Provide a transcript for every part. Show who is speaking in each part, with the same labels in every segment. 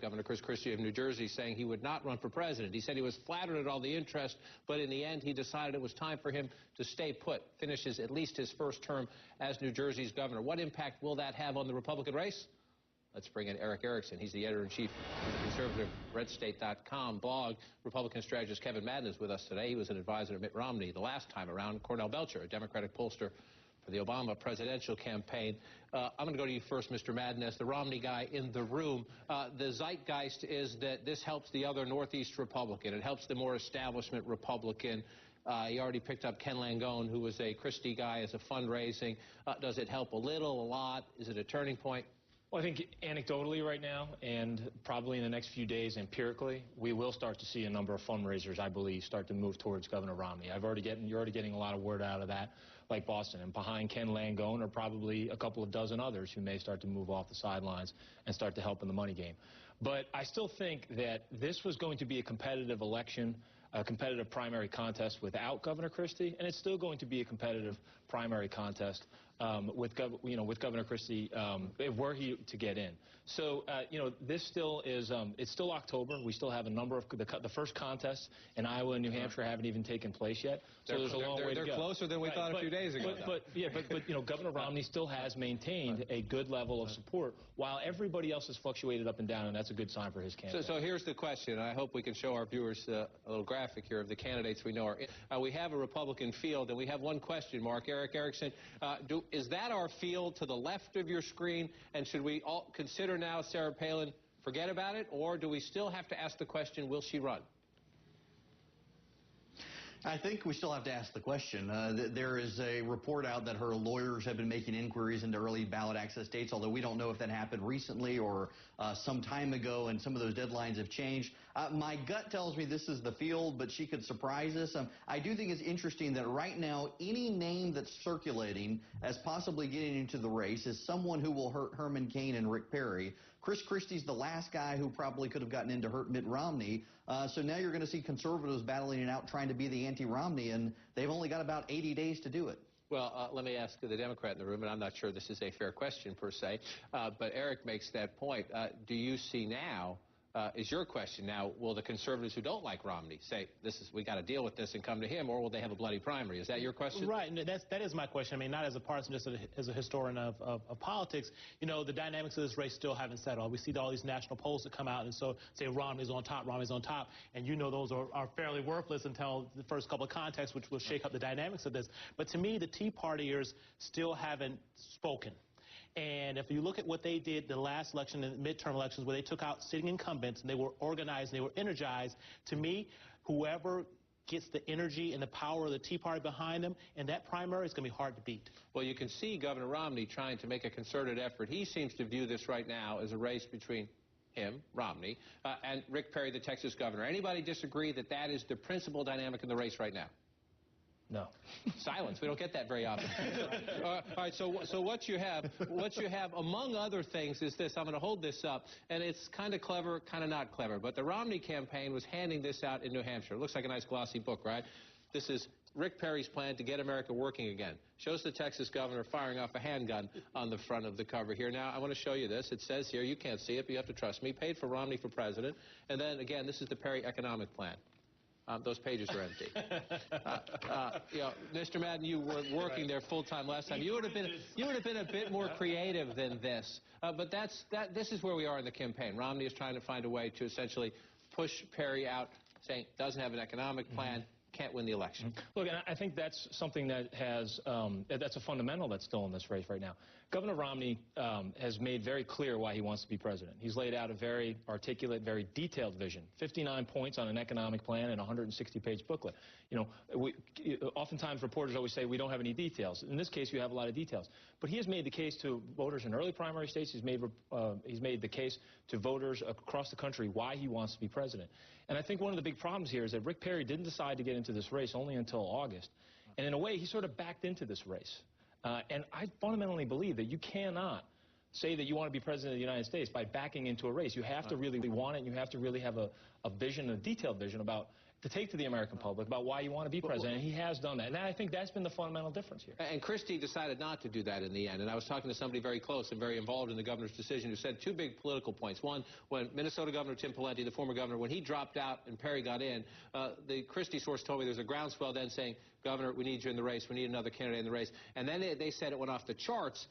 Speaker 1: Governor Chris Christie of New Jersey, saying he would not run for president. He said he was flattered at all the interest, but in the end he decided it was time for him to stay put, finishes at least his first term as New Jersey's governor. What impact will that have on the Republican race? Let's bring in Erickson. He's the editor-in-chief of the conservative RedState.com blog. Republican strategist Kevin Madden is with us today. He was an advisor to Mitt Romney the last time around. Cornell Belcher, a Democratic pollster for the Obama presidential campaign. I'm going to go to you first, Mr. Madden, as the Romney guy in the room. The zeitgeist is that this helps the other Northeast Republican. It helps the more establishment Republican. He already picked up Ken Langone, who was a Christie guy, as a fundraising. Does it help a little, a lot? Is it a turning point?
Speaker 2: Well, I think anecdotally right now, and probably in the next few days empirically, we will start to see a number of fundraisers, I believe, start to move towards Governor Romney. You're already getting a lot of word out of that, like Boston. And behind Ken Langone are probably a couple of dozen others who may start to move off the sidelines and start to help in the money game. But I still think that this was going to be a competitive election, a competitive primary contest without Governor Christie, and it's still going to be a competitive primary contest with Governor Christie were he to get in. So this still is it's still October. We still have a number of the first contests in Iowa and New Hampshire haven't even taken place yet. So there's a long way to go.
Speaker 1: They're closer than we thought a few days ago.
Speaker 2: But Governor Romney still has maintained a good level of support while everybody else has fluctuated up and down, and that's a good sign for his campaign.
Speaker 1: So here's the question. I hope we can show our viewers a little graphic here of the candidates we know are in. We have a Republican field, and we have one question mark. Erickson, is that our field to the left of your screen, and should we all consider now Sarah Palin forget about it, or do we still have to ask the question, will she run?
Speaker 3: I think we still have to ask the question. There is a report out that her lawyers have been making inquiries into early ballot access dates, although we don't know if that happened recently or some time ago, and some of those deadlines have changed. My gut tells me this is the field, but she could surprise us. I do think it's interesting that right now any name that's circulating as possibly getting into the race is someone who will hurt Herman Cain and Rick Perry. Chris Christie's the last guy who probably could have gotten in to hurt Mitt Romney. So now you're going to see conservatives battling it out, trying to be the anti-Romney, and they've only got about 80 days to do it.
Speaker 1: Well, let me ask the Democrat in the room, and I'm not sure this is a fair question per se, but Eric makes that point. Do you see now, is your question now, will the conservatives who don't like Romney say, we got to deal with this and come to him, or will they have a bloody primary? Is that your question?
Speaker 4: Right, and that is my question. I mean, not as a partisan, just as a historian of politics. You know, the dynamics of this race still haven't settled. We see all these national polls that come out and so say Romney's on top, and you know those are fairly worthless until the first couple of contests, which will shake up the dynamics of this. But to me, the Tea Partiers still haven't spoken. And if you look at what they did the last election, the midterm elections, where they took out sitting incumbents and they were organized and they were energized, to me, whoever gets the energy and the power of the Tea Party behind them, and that primary is going to be hard to beat.
Speaker 1: Well, you can see Governor Romney trying to make a concerted effort. He seems to view this right now as a race between him, Romney, and Rick Perry, the Texas governor. Anybody disagree that that is the principal dynamic in the race right now?
Speaker 2: No.
Speaker 1: Silence. We don't get that very often. All right. So what you have, among other things, is this. I'm going to hold this up, and it's kind of clever, kind of not clever. But the Romney campaign was handing this out in New Hampshire. It looks like a nice glossy book, right? This is Rick Perry's plan to get America working again. Shows the Texas governor firing off a handgun on the front of the cover here. Now, I want to show you this. It says here, you can't see it, but you have to trust me, paid for Romney for president. And then, again, this is the Perry economic plan. Those pages are empty. Mr. Madden, you were working there full time last time. You would have been a bit more creative than this. But this is where we are in the campaign. Romney is trying to find a way to essentially push Perry out, saying doesn't have an economic plan. Can't win the election.
Speaker 2: Look, and I think that's something that has, that's a fundamental that's still in this race right now. Governor Romney has made very clear why he wants to be president. He's laid out a very articulate, very detailed vision, 59 points on an economic plan and a 160-page booklet. You know, oftentimes reporters always say we don't have any details. In this case, you have a lot of details. But he has made the case to voters in early primary states. He's made the case to voters across the country why he wants to be president. And I think one of the big problems here is that Rick Perry didn't decide to get into this race only until August. And in a way, he sort of backed into this race. And I fundamentally believe that you cannot say that you want to be president of the United States by backing into a race. You have to really want it, and you have to really have a vision, a detailed vision about to take to the American public about why you want to be president, and he has done that. And I think that's been the fundamental difference here.
Speaker 1: And Christie decided not to do that in the end. And I was talking to somebody very close and very involved in the governor's decision who said two big political points. One, when Minnesota Governor Tim Pawlenty, the former governor, when he dropped out and Perry got in, the Christie source told me there's a groundswell then saying, Governor, we need you in the race. We need another candidate in the race. And then they said it went off the charts.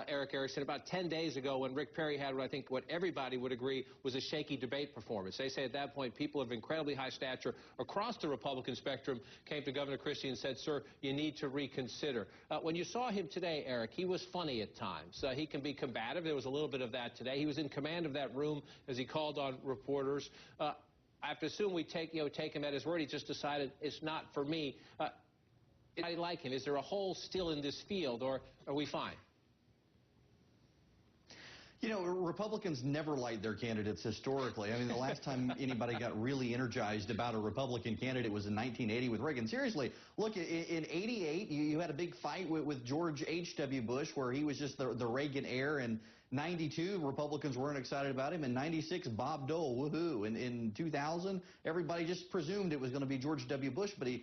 Speaker 1: Eric Erickson, about 10 days ago when Rick Perry had what everybody would agree was a shaky debate performance. They say at that point people of incredibly high stature across the Republican spectrum came to Governor Christie and said, sir, you need to reconsider. When you saw him today, Eric, he was funny at times. He can be combative. There was a little bit of that today. He was in command of that room as he called on reporters. I have to assume we take him at his word. He just decided it's not for me. I like him. Is there a hole still in this field, or are we fine?
Speaker 3: You know, Republicans never like their candidates historically. I mean, the last time anybody got really energized about a Republican candidate was in 1980 with Reagan. Seriously, look, in 88, you had a big fight with George H.W. Bush where he was just the Reagan heir, and 92, Republicans weren't excited about him. In 96, Bob Dole, woohoo. In 2000, everybody just presumed it was going to be George W. Bush, but he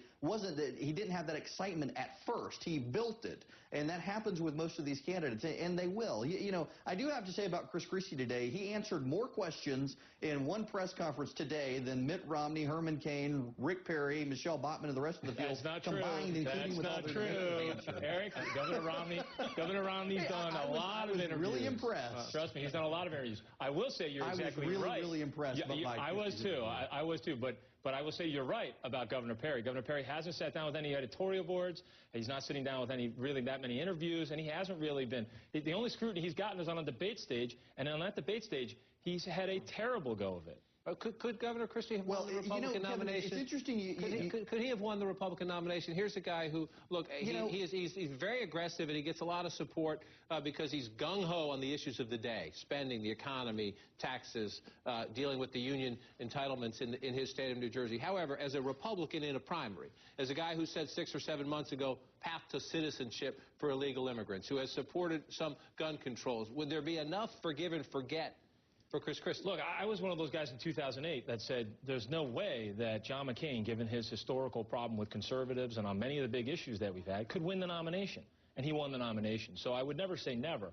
Speaker 3: didn't have that excitement at first. He built it. And that happens with most of these candidates, and they will. You know, I do have to say about Chris Christie today, he answered more questions in one press conference today than Mitt Romney, Herman Cain, Rick Perry, Michelle Bachmann, and the rest of the field combined, including with all their answers.
Speaker 2: Eric, Governor Romney's done a lot of interviews.
Speaker 3: Really impressed.
Speaker 2: Trust me, he's done a lot of interviews. I will say you're exactly right.
Speaker 3: I was really impressed.
Speaker 2: I was too. I was too. But I will say you're right about Governor Perry. Governor Perry hasn't sat down with any editorial boards. He's not sitting down with really that many interviews, and he hasn't really been. The only scrutiny he's gotten is on a debate stage, and on that debate stage, he's had a terrible go of it.
Speaker 1: Could Governor Christie have won the Republican nomination?
Speaker 3: It's interesting.
Speaker 1: Could he have won the Republican nomination? Here's a guy who, look, he's very aggressive and he gets a lot of support because he's gung-ho on the issues of the day, spending, the economy, taxes, dealing with the union entitlements in his state of New Jersey. However, as a Republican in a primary, as a guy who said 6 or 7 months ago, path to citizenship for illegal immigrants, who has supported some gun controls, would there be enough forgive and forget for Chris Christie?
Speaker 2: Look, I was one of those guys in 2008 that said there's no way that John McCain, given his historical problem with conservatives and on many of the big issues that we've had, could win the nomination. And he won the nomination. So I would never say never.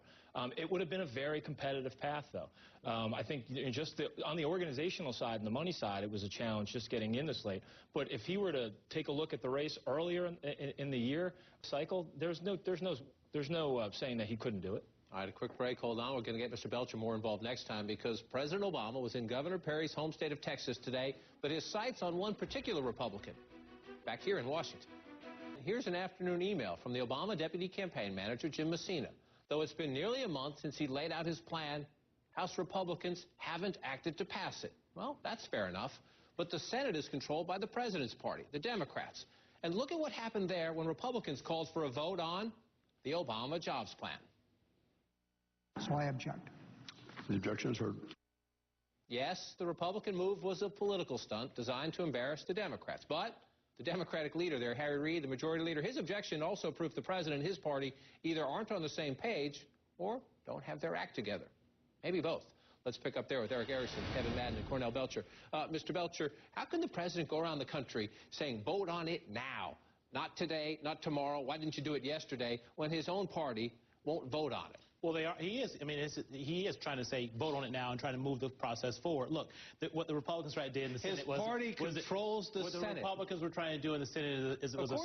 Speaker 2: It would have been a very competitive path, though. I think just on the organizational side and the money side, it was a challenge just getting in the slate. But if he were to take a look at the race earlier in the year cycle, there's no saying that he couldn't do it.
Speaker 1: All right, a quick break. Hold on. We're going to get Mr. Belcher more involved next time because President Obama was in Governor Perry's home state of Texas today, but his sights on one particular Republican back here in Washington. Here's an afternoon email from the Obama Deputy Campaign Manager, Jim Messina. Though it's been nearly a month since he laid out his plan, House Republicans haven't acted to pass it. Well, that's fair enough. But the Senate is controlled by the President's party, the Democrats. And look at what happened there when Republicans called for a vote on the Obama jobs plan.
Speaker 5: So I object.
Speaker 6: The objection is heard.
Speaker 1: Yes, the Republican move was a political stunt designed to embarrass the Democrats. But the Democratic leader there, Harry Reid, the majority leader, his objection also proved the president and his party either aren't on the same page or don't have their act together. Maybe both. Let's pick up there with Eric Erickson, Kevin Madden, and Cornell Belcher. Mr. Belcher, how can the president go around the country saying, vote on it now, not today, not tomorrow, why didn't you do it yesterday, when his own party won't vote on it?
Speaker 4: Well, he is trying to say vote on it now and trying to move the process forward. Look, what the Republicans tried to do in the Senate was...
Speaker 1: His party controls the Senate.
Speaker 4: What the Republicans were trying to do in the Senate was a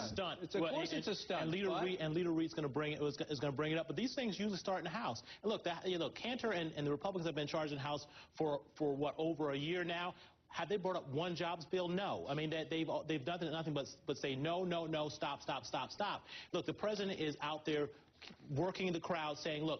Speaker 4: stunt.
Speaker 1: Of course it's a stunt.
Speaker 4: And Leader Reid's going to bring it up. But these things usually start in the House. And look, Cantor and the Republicans have been charged in the House for what, over a year now. Have they brought up one jobs bill? No. I mean, they've done nothing but say no, no, no, stop, stop, stop, stop. Look, the president is out there working the crowd saying, look,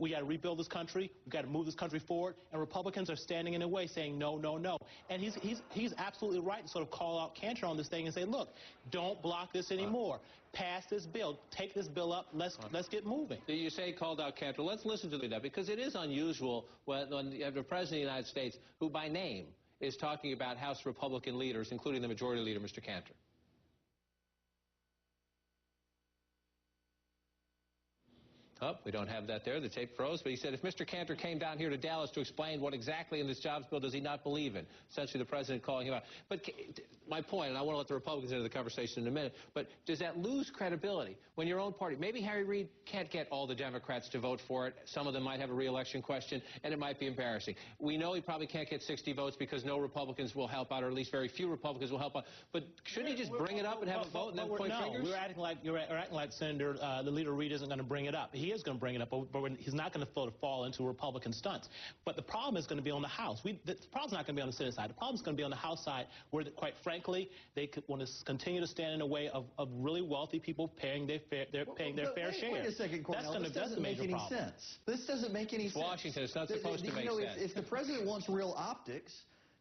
Speaker 4: we got to rebuild this country, we got to move this country forward, and Republicans are standing in the way saying no, no, no. And he's absolutely right to sort of call out Cantor on this thing and say, look, don't block this anymore. Pass this bill. Take this bill up. Let's get moving.
Speaker 1: You say called out Cantor. Let's listen to that, because it is unusual when you have the President of the United States, who by name is talking about House Republican leaders, including the majority leader, Mr. Cantor. Oh, we don't have that there. The tape froze. But he said, if Mr. Cantor came down here to Dallas to explain what exactly in this jobs bill does he not believe in, essentially the president calling him out. But my point, and I want to let the Republicans into the conversation in a minute, but does that lose credibility when your own party, maybe Harry Reid can't get all the Democrats to vote for it. Some of them might have a re-election question, and it might be embarrassing. We know he probably can't get 60 votes because no Republicans will help out, or at least very few Republicans will help out. But shouldn't he just bring it up and have a vote and then point fingers?
Speaker 4: You're acting like Senator, the leader Reid isn't going to bring it up. He is going to bring it up, but he's not going to fall into Republican stunts. But the problem is going to be on the House. The problem's not going to be on the Senate side. The problem's going to be on the House side, where, quite frankly, they want to continue to stand in the way of really wealthy people paying their fair share.
Speaker 3: Wait a second, Cornell. This doesn't make any sense. This doesn't make any sense.
Speaker 1: Washington, it's not supposed to make sense.
Speaker 3: If the president wants real optics,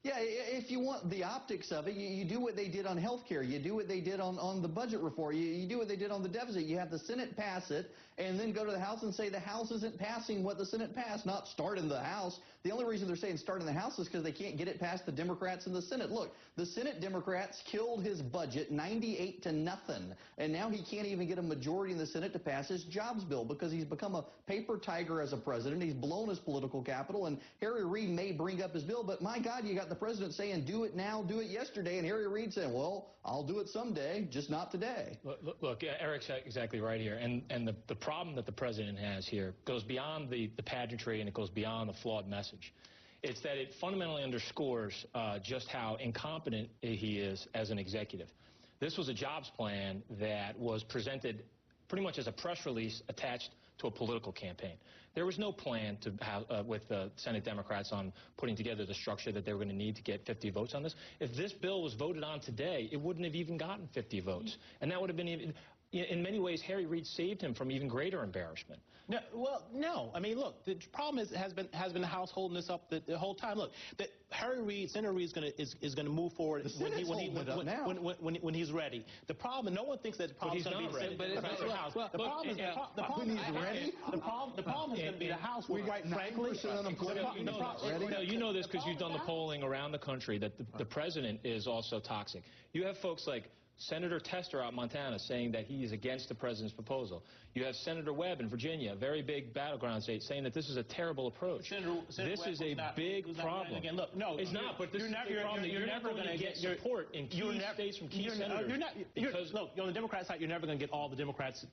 Speaker 3: yeah, if you want the optics of it, you do what they did on health care. You do what they did on the budget reform. You do what they did on the deficit. You have the Senate pass it and then go to the House and say the House isn't passing what the Senate passed, not start in the House. The only reason they're saying start in the House is because they can't get it past the Democrats in the Senate. Look, the Senate Democrats killed his budget 98-0, and now he can't even get a majority in the Senate to pass his jobs bill because he's become a paper tiger as a president. He's blown his political capital, and Harry Reid may bring up his bill, but my God, you got the president saying do it now, do it yesterday, and Harry Reid saying, well, I'll do it someday, just not today.
Speaker 2: Look, Eric's exactly right here, and the problem that the president has here goes beyond the pageantry, and it goes beyond the flawed message. It's that it fundamentally underscores just how incompetent he is as an executive. This was a jobs plan that was presented pretty much as a press release attached to a political campaign. There was no plan to have, with the Senate Democrats on putting together the structure that they were going to need to get 50 votes on this. If this bill was voted on today, it wouldn't have even gotten 50 votes. And that would have been even... In many ways, Harry Reid saved him from even greater embarrassment.
Speaker 4: No, well, no. I mean, look, the problem has been the House holding this up the whole time. Look, Harry Reid, Senator Reid is going to move forward when he's ready. The problem, no one thinks that the problem is going to be the House. The problem is the problem is ready. The problem is going to be the House.
Speaker 3: We got 9% unemployment.
Speaker 2: You know this because you've done the polling around the country that the president is also toxic. You have folks like Senator Tester out in Montana saying that he is against the president's proposal. You have Senator Webb in Virginia, a very big battleground state, saying that this is a terrible approach. This is a big problem.
Speaker 4: Again, look, no,
Speaker 2: it's not, but this is a problem that you're never going to get support in key states from key senators.
Speaker 4: Look, on the Democrat side, you're never going to get all the Democrats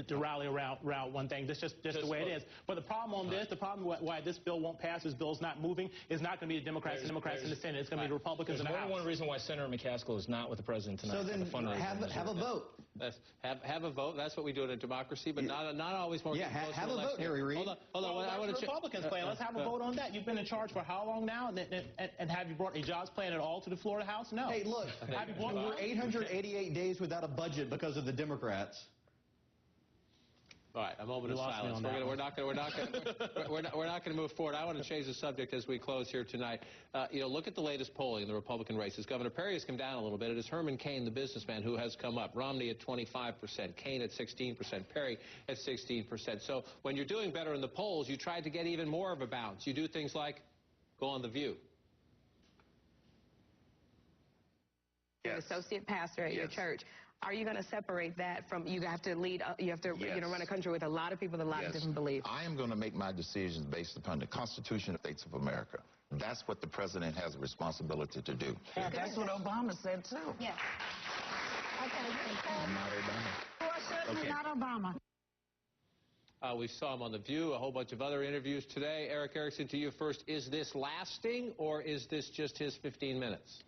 Speaker 4: to rally around one thing. That's just the way it is. But the problem on this, the problem why this bill won't pass, this bill's not moving, is not going to be the Democrats in the Senate. It's going to be the Republicans in the House.
Speaker 2: There's more than one reason why Senator McCaskill is not with the president tonight.
Speaker 3: So then have a vote.
Speaker 1: Have a vote. That's what we do in a democracy, but not always more.
Speaker 3: Yeah, have a vote, Harry Reid.
Speaker 1: Hold on.
Speaker 4: I want to Republicans plan. Let's have a vote on that. You've been in charge for how long now? And have you brought a jobs plan at all to the Florida House? No.
Speaker 3: Hey, look, we're 888 days without a budget because of the Democrats.
Speaker 1: All right, a moment of silence. We're not going to move forward. I want to change the subject as we close here tonight. Look at the latest polling in the Republican races. Governor Perry has come down a little bit. It is Herman Cain, the businessman, who has come up. Romney at 25%, Cain at 16%, Perry at 16%. So when you're doing better in the polls, you try to get even more of a bounce. You do things like go on The View.
Speaker 7: You're an associate pastor at your church. Are you going to separate that from, you have to lead, you have to run a country with a lot of people with a lot of different beliefs?
Speaker 8: I am going to make my decisions based upon the Constitution of the States of America. That's what the president has a responsibility to do.
Speaker 9: Yeah, that's what Obama said, too.
Speaker 7: Yeah.
Speaker 8: I'm not Obama.
Speaker 9: Well, certainly not Obama.
Speaker 1: We saw him on The View, a whole bunch of other interviews today. Eric Erickson, to you first. Is this lasting, or is this just his 15 minutes?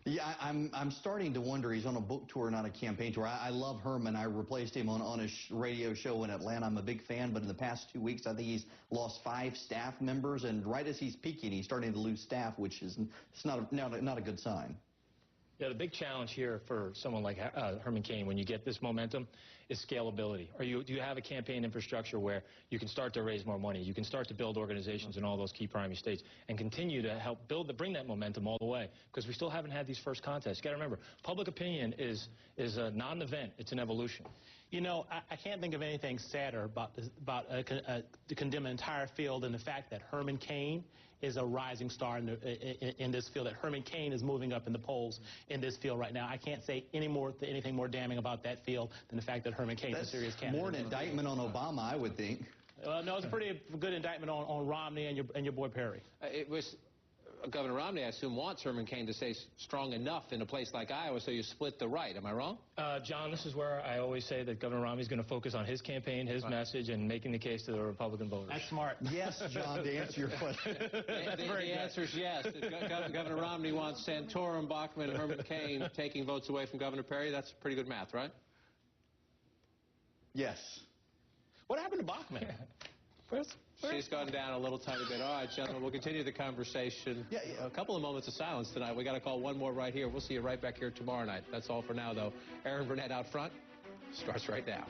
Speaker 3: Yeah, I'm starting to wonder. He's on a book tour, not a campaign tour. I love Herman. I replaced him on a radio show in Atlanta. I'm a big fan, but in the past 2 weeks, I think he's lost 5 staff members, and right as he's peaking, he's starting to lose staff, which is not a good sign.
Speaker 2: Yeah, the big challenge here for someone like Herman Cain, when you get this momentum, is scalability. Do you have a campaign infrastructure where you can start to raise more money, you can start to build organizations in all those key primary states, and continue to help bring that momentum all the way? Because we still haven't had these first contests. You got to remember, public opinion is not an event; it's an evolution.
Speaker 4: You know, I can't think of anything sadder about to condemn an entire field than the fact that Herman Cain is a rising star in this field, that Herman Cain is moving up in the polls in this field right now. I can't say anything more damning about that field than the fact that Herman Cain's a serious
Speaker 3: That's
Speaker 4: candidate.
Speaker 3: more an indictment on Obama, I would think.
Speaker 4: No, it's a pretty good indictment on Romney and your boy Perry.
Speaker 1: It was Governor Romney, I assume, wants Herman Cain to stay strong enough in a place like Iowa so you split the right. Am I wrong?
Speaker 2: John, this is where I always say that Governor Romney is going to focus on his campaign, his message, and making the case to the Republican voters.
Speaker 4: That's smart.
Speaker 3: Yes, John, to answer your question.
Speaker 1: The answer is yes. Governor Romney wants Santorum, Bachmann, and Herman Cain taking votes away from Governor Perry. That's pretty good math, right?
Speaker 3: Yes.
Speaker 4: What happened to Bachmann?
Speaker 1: She's gone down a little tiny bit. All right, gentlemen, we'll continue the conversation. Yeah. A couple of moments of silence tonight. We got to call one more right here. We'll see you right back here tomorrow night. That's all for now, though. Aaron Burnett out front starts right now.